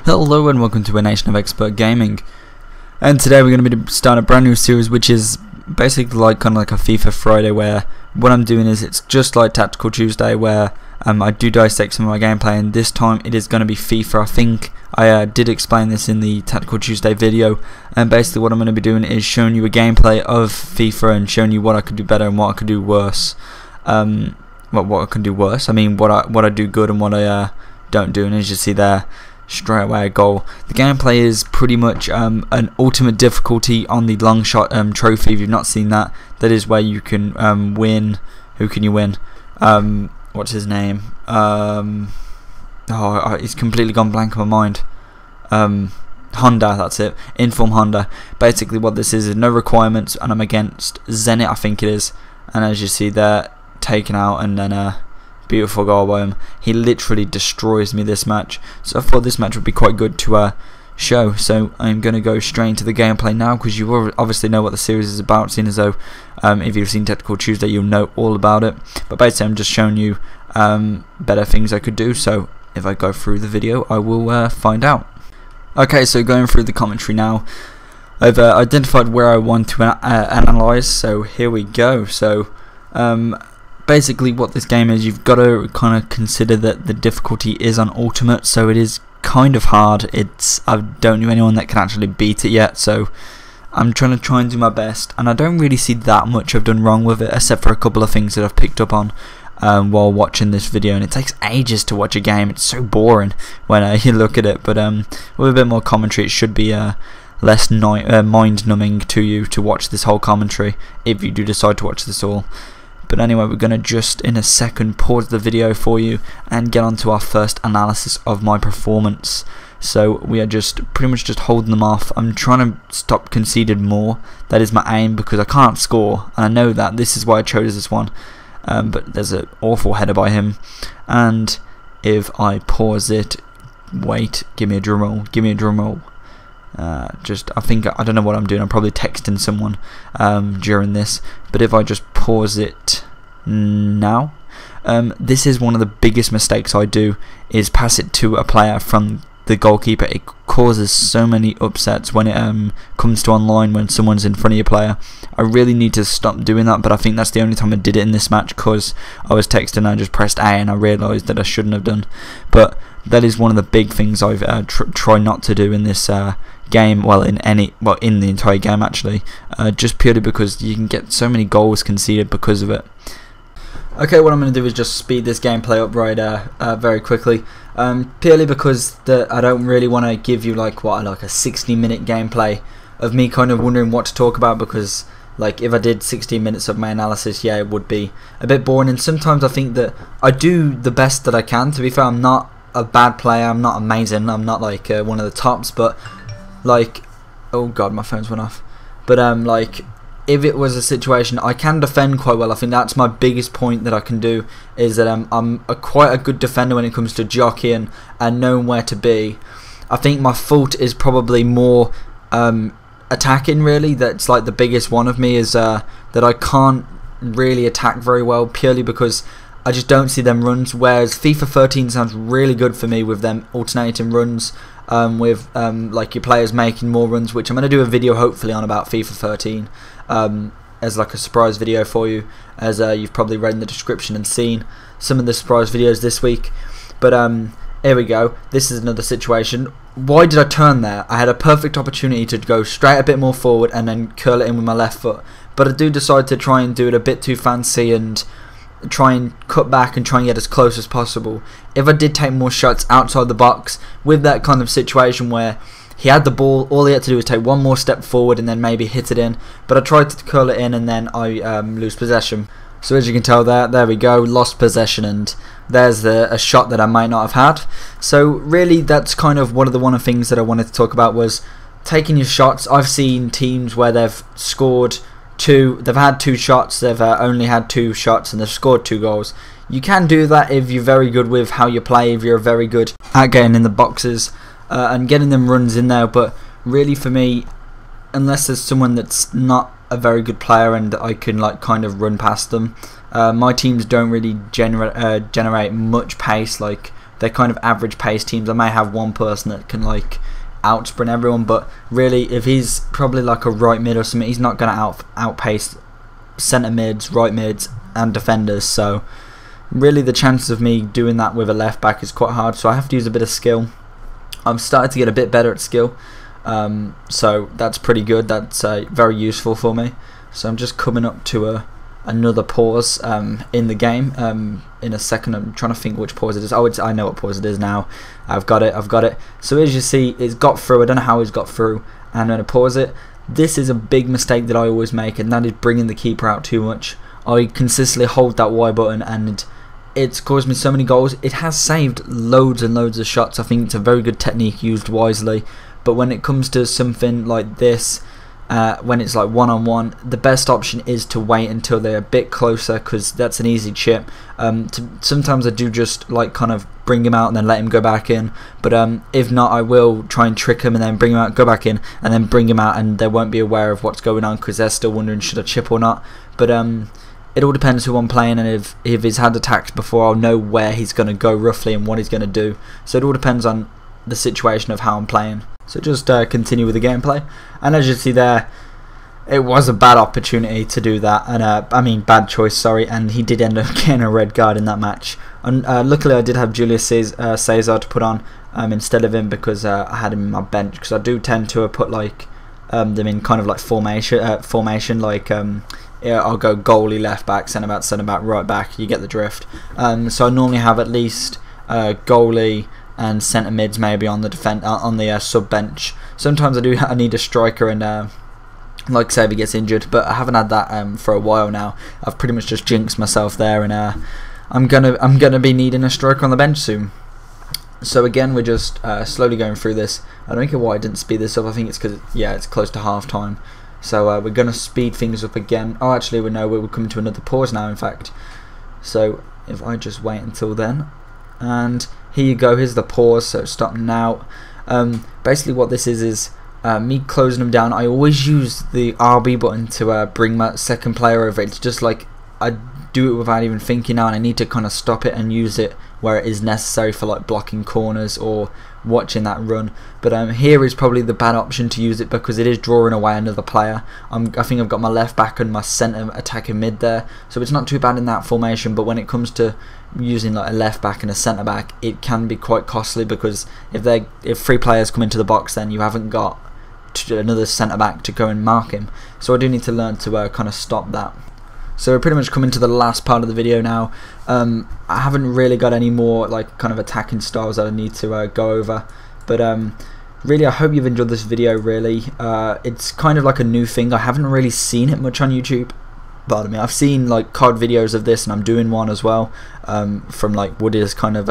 Hello and welcome to a Nation of Expert Gaming, and today we're going to be starting a brand new series which is basically kind of like a FIFA Friday, where what I'm doing is it's just like Tactical Tuesday, where I do dissect some of my gameplay, and this time it is going to be FIFA. I think I did explain this in the Tactical Tuesday video, and basically what I'm going to be doing is showing you a gameplay of FIFA and showing you what I could do better and what I could do worse. What I can do worse, I mean what I do good and what I don't do, and as you see there, straight away a goal. The gameplay is pretty much an ultimate difficulty on the long shot trophy. If you've not seen that, that is where you can win. Who can you win? What's his name? It's completely gone blank in my mind. Honda, that's it. Inform Honda. Basically what this is no requirements, and I'm against Zenit, I think it is, and as you see there, taken out, and then beautiful goal by him. He literally destroys me this match, so I thought this match would be quite good to show. So I'm going to go straight into the gameplay now, because you obviously know what the series is about, seeing as though if you've seen Tactical Tuesday you'll know all about it. But basically I'm just showing you better things I could do, so if I go through the video I will find out. Okay, so going through the commentary now, I've identified where I want to analyse, so here we go. So basically what this game is, you've got to kind of consider that the difficulty is on ultimate, so it is kind of hard. I don't know anyone that can actually beat it yet, so I'm trying to do my best, and I don't really see that much I've done wrong with it, except for a couple of things that I've picked up on while watching this video. And it takes ages to watch a game, it's so boring when you look at it, but with a bit more commentary it should be less mind-numbing to you to watch this whole commentary, if you do decide to watch this all. But anyway, we're going to just in a second pause the video for you and get on to our first analysis of my performance. So we are just pretty much just holding them off. I'm trying to stop conceded more. That is my aim, because I can't score, and I know that. This is why I chose this one. But there's an awful header by him, and if I pause it, wait, give me a drum roll, give me a drum roll. I don't know what I'm doing. I'm probably texting someone during this, but if I just pause it now, this is one of the biggest mistakes I do, is pass it to a player from the goalkeeper. It causes so many upsets when it comes to online, when someone's in front of your player. I really need to stop doing that, but I think that's the only time I did it in this match, because I was texting and I just pressed A and I realised that I shouldn't have done. But that is one of the big things I've tried not to do in this game, in the entire game actually, just purely because you can get so many goals conceded because of it. Okay, what I'm going to do is just speed this gameplay up very quickly, purely because I don't really want to give you like a 60-minute gameplay of me kind of wondering what to talk about, because if I did 60 minutes of my analysis, yeah, it would be a bit boring. And sometimes I think that I do the best that I can. To be fair, I'm not a bad player, I'm not amazing, I'm not like one of the tops, but oh god, my phone's went off. But if it was a situation, I can defend quite well. I think that's my biggest point that I can do, is that I'm quite a good defender when it comes to jockeying and knowing where to be. I think my fault is probably more attacking, really. That's like the biggest one of me, is that I can't really attack very well, purely because I just don't see them runs, whereas FIFA 13 sounds really good for me with them alternating runs, with your players making more runs, which I'm going to do a video hopefully on about FIFA 13 as like a surprise video for you, as you've probably read in the description and seen some of the surprise videos this week. But here we go, this is another situation. Why did I turn there? I had a perfect opportunity to go straight a bit more forward and then curl it in with my left foot, but I do decide to try and do it a bit too fancy and try and cut back and try and get as close as possible. If I did take more shots outside the box with that kind of situation where he had the ball, all he had to do was take one more step forward and then maybe hit it in, but I tried to curl it in and then I lose possession. So as you can tell there we go, lost possession, and there's a shot that I might not have had. So really that's kind of one of the things that I wanted to talk about, was taking your shots. I've seen teams where they've scored they've had 2 shots, they've only had 2 shots and they've scored 2 goals. You can do that if you're very good with how you play, if you're very good at getting in the boxes and getting them runs in there. But really for me, unless there's someone that's not a very good player and I can kind of run past them, my teams don't really generate much pace. they're kind of average pace teams. I may have one person that can like outsprint everyone, but really if he's probably like a right mid or something, he's not going to outpace centre mids, right mids and defenders. So really the chances of me doing that with a left back is quite hard, so I have to use a bit of skill. I'm starting to get a bit better at skill, so that's pretty good. That's very useful for me. So I'm just coming up to another pause in the game. In a second, I'm trying to think which pause it is. Oh, I know what pause it is now. I've got it. So as you see, it's got through. I don't know how it's got through. And I'm going to pause it. This is a big mistake that I always make, and that is bringing the keeper out too much. I consistently hold that Y button, and it's caused me so many goals. It has saved loads and loads of shots. I think it's a very good technique used wisely. But when it comes to something like this, when it's like one-on-one, the best option is to wait until they're a bit closer, because that's an easy chip. Sometimes I do just like kind of bring him out and then let him go back in, but if not, I will try and trick him and then bring him out, go back in, and then bring him out, and they won't be aware of what's going on because they're still wondering should I chip or not. But it all depends who I'm playing, and if he's had attacks before, I'll know where he's going to go roughly and what he's going to do. So it all depends on the situation of how I'm playing. So just continue with the gameplay, and as you see there, it was a bad opportunity to do that, and I mean bad choice, sorry, and he did end up getting a red card in that match. And luckily I did have Julius Caesar to put on instead of him, because I had him in my bench, because I do tend to put like them in kind of like formation like yeah, I'll go goalie, left back, centre back, right back. You get the drift. So I normally have at least goalie and centre mids maybe on the sub bench. Sometimes I need a striker, and like say if he gets injured, but I haven't had that for a while now. I've pretty much just jinxed myself there, and I'm gonna be needing a striker on the bench soon. So again, we're just slowly going through this. I don't know why I didn't speed this up. I think it's because it's close to half time. So we're going to speed things up again. Oh, actually, we're coming to another pause now, in fact. So if I just wait until then. And here you go, here's the pause, so stop now. Basically what this is me closing them down. I always use the RB button to bring my second player over. It's just like I do it without even thinking now, and I need to kind of stop it and use it where it is necessary for like blocking corners or watching that run. But here is probably the bad option to use it, because it is drawing away another player. I think I've got my left back and my centre attacking mid there, so it's not too bad in that formation. But when it comes to using like a left back and a centre back, it can be quite costly, because if three players come into the box, then you haven't got another centre back to go and mark him. So I do need to learn to kind of stop that. So we're pretty much coming to the last part of the video now. I haven't really got any more like kind of attacking styles that I need to go over, but really I hope you've enjoyed this video. Really, it's kind of like a new thing. I haven't really seen it much on YouTube. Pardon me. I've seen like COD videos of this, and I'm doing one as well from like Woody's kind of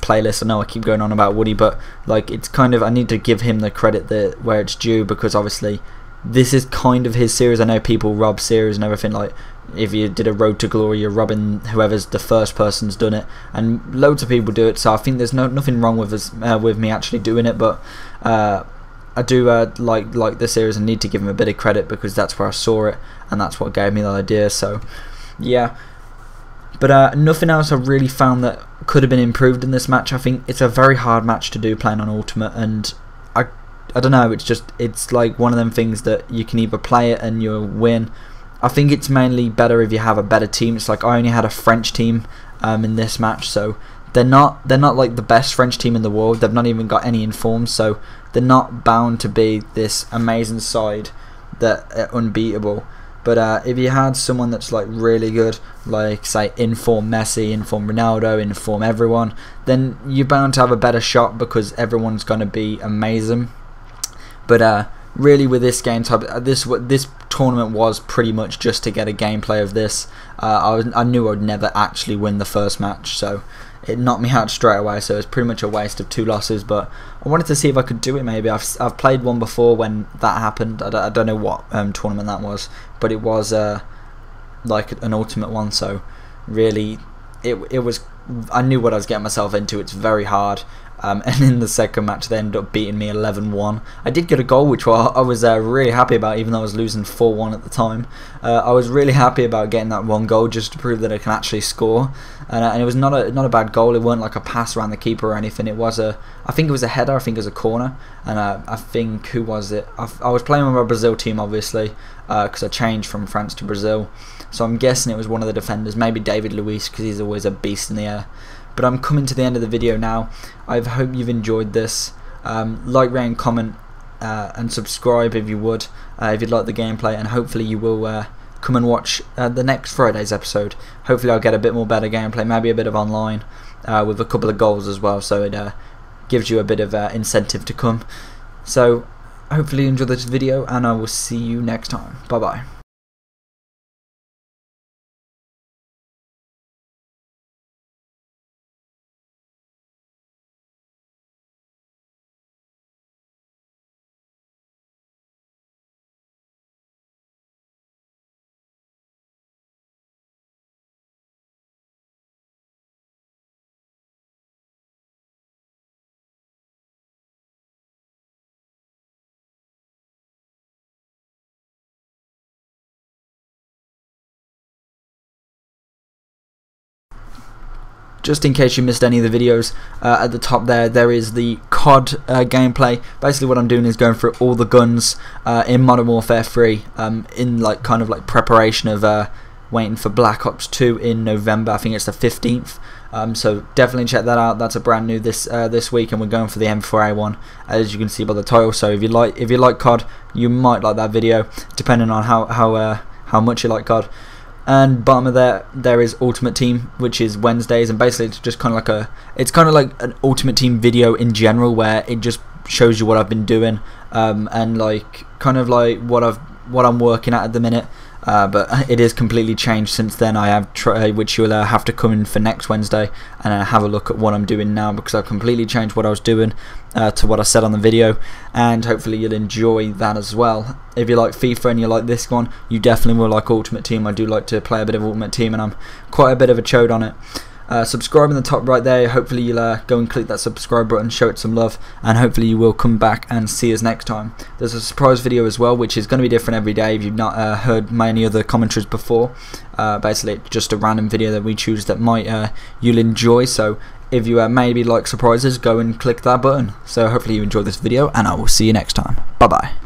playlist. I know I keep going on about Woody, but like it's kind of, I need to give him the credit where it's due, because obviously this is kind of his series. I know people rob series and everything, like if you did a Road to Glory, you're robbing whoever's the first person's done it, and loads of people do it. So I think there's nothing wrong with me actually doing it, but I do like the series and need to give him a bit of credit, because that's where I saw it and that's what gave me the idea. So yeah, but nothing else I've really found that could have been improved in this match. I think it's a very hard match to do playing on Ultimate, and I don't know, it's like one of them things that you can either play it and you'll win. I think it's mainly better if you have a better team. It's like I only had a French team in this match, so they're not like the best French team in the world. They've not even got any informs, so they're not bound to be this amazing side that are unbeatable. But if you had someone that's like really good, like say inform Messi, inform Ronaldo, inform everyone, then you're bound to have a better shot, because everyone's going to be amazing. But really with this game type, this tournament was pretty much just to get a gameplay of this. I knew I'd never actually win the first match, so it knocked me out straight away. So it's pretty much a waste of 2 losses. But I wanted to see if I could do it. Maybe I've played one before when that happened. I don't know what tournament that was, but it was like an ultimate one. So really, it was. I knew what I was getting myself into. It's very hard. and in the second match they ended up beating me 11-1. I did get a goal, which I was really happy about, even though I was losing 4-1 at the time. I was really happy about getting that one goal just to prove that I can actually score, and it was not a bad goal. It weren't like a pass around the keeper or anything. It was I think it was a header. I think it was a corner, and I think, who was it? I was playing with my Brazil team, obviously, because I changed from France to Brazil, so I'm guessing it was one of the defenders, maybe David Luiz, because he's always a beast in the air. But I'm coming to the end of the video now. I hope you've enjoyed this. Like, rate and comment, and subscribe if you would, if you'd like the gameplay, and hopefully you will come and watch the next Friday's episode. Hopefully I'll get a bit more better gameplay, maybe a bit of online, with a couple of goals as well, so it gives you a bit of incentive to come. So hopefully you enjoyed this video, and I will see you next time. Bye bye. Just in case you missed any of the videos, at the top there is the COD gameplay. Basically what I'm doing is going through all the guns in Modern Warfare 3, in kind of preparation of waiting for Black Ops 2 in November. I think it's the 15th. So definitely check that out. That's a brand new this week, and we're going for the M4A1, as you can see by the title. So if you like COD, you might like that video, depending on how much you like COD. And bottom of there is Ultimate Team, which is Wednesdays, and basically it's just kind of like an Ultimate Team video in general, where it just shows you what I've been doing, and kind of what I'm working at the minute. But it is completely changed since then. I have which you'll have to come in for next Wednesday and have a look at what I'm doing now, because I've completely changed what I was doing to what I said on the video, and hopefully you'll enjoy that as well. If you like FIFA and you like this one, you definitely will like Ultimate Team. I do like to play a bit of Ultimate Team, and I'm quite a bit of a chode on it. Subscribe in the top right there. Hopefully you'll go and click that subscribe button, show it some love, and hopefully you will come back and see us next time. There's a surprise video as well, which is going to be different every day if you've not heard many other commentaries before. Basically just a random video that we choose that might you'll enjoy, so if you maybe like surprises, go and click that button. So hopefully you enjoyed this video, and I will see you next time. Bye bye.